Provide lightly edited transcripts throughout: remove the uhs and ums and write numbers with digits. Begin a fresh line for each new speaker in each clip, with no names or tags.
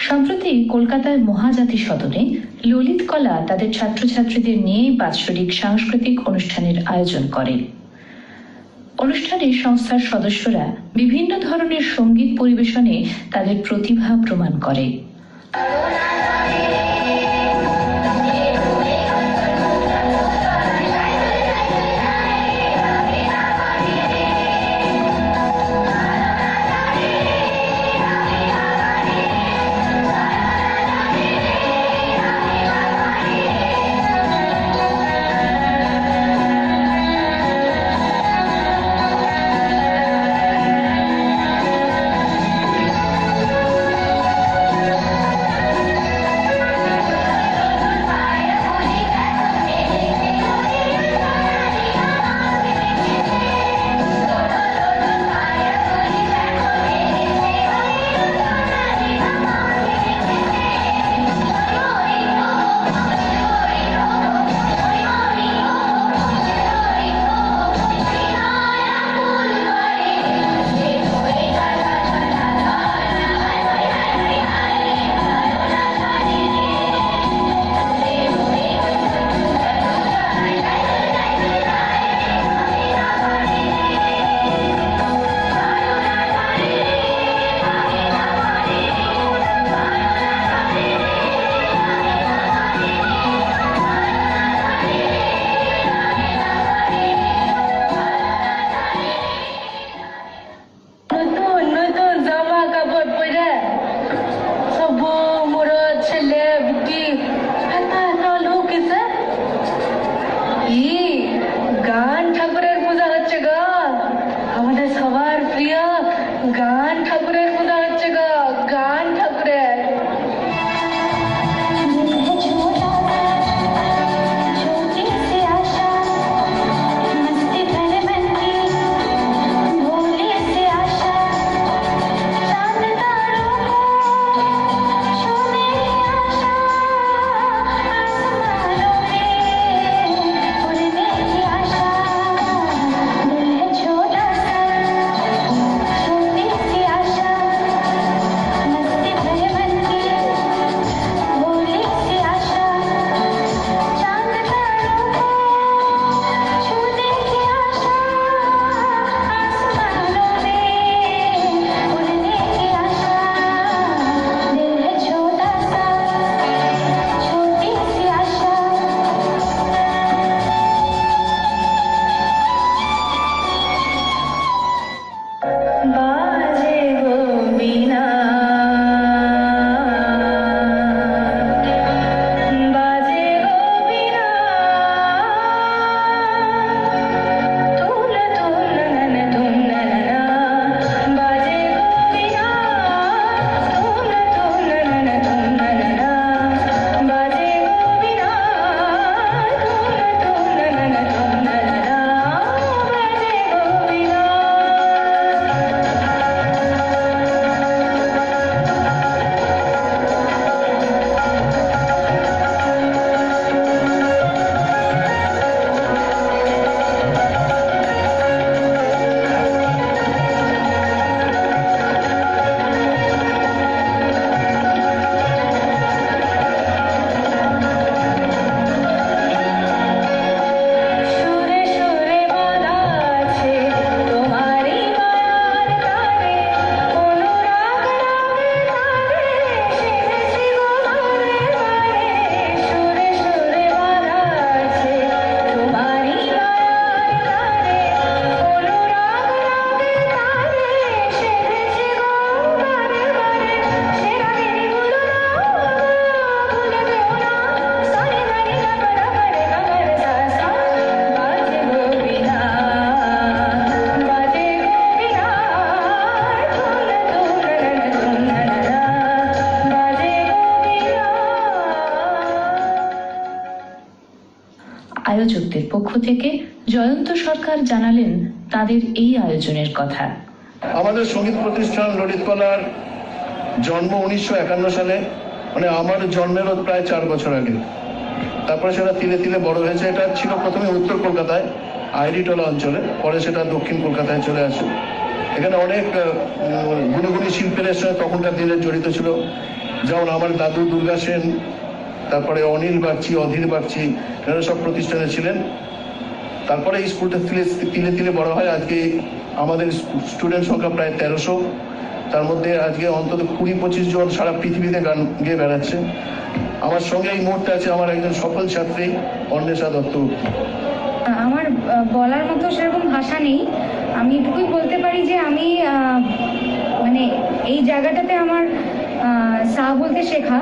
সম্প্রতি কলকাতায় মহাজাতি সদনে ললিত কলা তাদের ছাত্রছাত্রীদের নিয়ে বাৎসরিক সাংস্কৃতিক অনুষ্ঠানের আয়োজন করে। অনুষ্ঠানে সংস্থার সদস্যরা বিভিন্ন ধরনের সঙ্গীত পরিবেশনে তাদের প্রতিভা প্রমাণ করে। আয়োজকদের পক্ষ থেকে জয়ন্ত সরকার জানালেন তাদের এই আয়োজনের কথা।
আমাদের সঙ্গীত প্রতিষ্ঠান ললিত কলার জন্ম 1951 সালে, মানে আমার জন্মেরও প্রায় 4 বছর আগে। তারপরে সেটা ধীরে ধীরে বড় হয়েছে। এটা ছিল প্রথমে উত্তর কলকাতায় আইডিটলা অঞ্চলে, পরে সেটা দক্ষিণ কলকাতায় চলে আসে। এখানে অনেক গুণগুণী শিল্পীদের সঙ্গে তখনকার দিনে জড়িত ছিল যেমন আমার দাদু দুর্গা সেন, তারপরে অনিল বাগচি, অধীর বাগচি, এরা সব প্রতিষ্ঠানে ছিলেন। তারপরে এই স্কুলটা তিলে তিলে বড় হয়। আজকে আমাদের স্টুডেন্ট সংখ্যা প্রায় 1300, তার মধ্যে আজকে অন্তত 20-25 জন সারা পৃথিবীতে গান গেয়ে বেড়াচ্ছে। আমার সঙ্গে এই মুহূর্তে আছে আমার একজন সফল ছাত্রী অন্বেষা দত্ত।
আমার বলার মতো সেরকম ভাষা নেই। আমি এটুকুই বলতে পারি যে আমি মানে এই জায়গাটাতে আমার সাহা বলতে শেখা,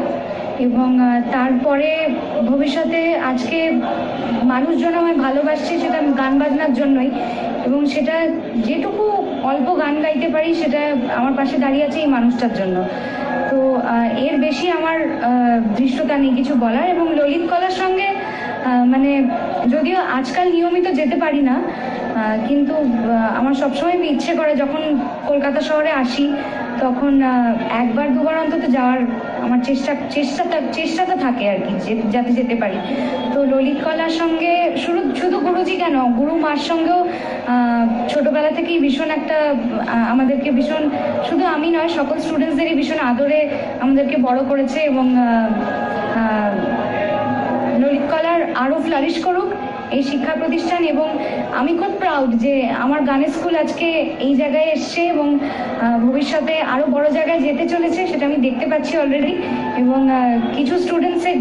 এবং তারপরে ভবিষ্যতে আজকে মানুষজন আমায় ভালোবাসছে সেটা গান বাজনার জন্যই, এবং সেটা যেটুকু অল্প গান গাইতে পারি সেটা আমার পাশে দাঁড়িয়ে আছে এই মানুষটার জন্য। তো এর বেশি আমার ধৃষ্টতা নেই কিছু বলার। এবং ললিত কলার সঙ্গে মানে যদিও আজকাল নিয়মিত যেতে পারি না, কিন্তু আমার সবসময় ইচ্ছে করে যখন কলকাতা শহরে আসি তখন একবার দুবার অন্তত যাওয়ার আমার চেষ্টাটা থাকে আর কি, যাতে যেতে পারি। তো ললিত কলার সঙ্গে শুধু গুরুজি কেন, গুরু মার সঙ্গেও ছোটবেলা থেকেই ভীষণ একটা আমাদেরকে ভীষণ, শুধু আমি নয় সকল স্টুডেন্টসদেরই ভীষণ আদরে আমাদেরকে বড় করেছে। এবং ললিত কলার আরও ফ্লারিশ করুক এই শিক্ষা প্রতিষ্ঠান। এবং আমি খুব প্রাউড যে আমার গানের স্কুল আজকে এই জায়গায় এসছে এবং ভবিষ্যতে আরও বড় জায়গায় যেতে চলেছে, সেটা আমি দেখতে পাচ্ছি অলরেডি। এবং কিছু স্টুডেন্টসের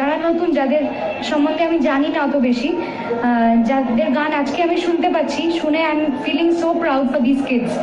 যারা নতুন, যাদের সম্বন্ধে আমি জানি না অত বেশি, যাদের গান আজকে আমি শুনতে পাচ্ছি, শুনে I am feeling so proud for this kids.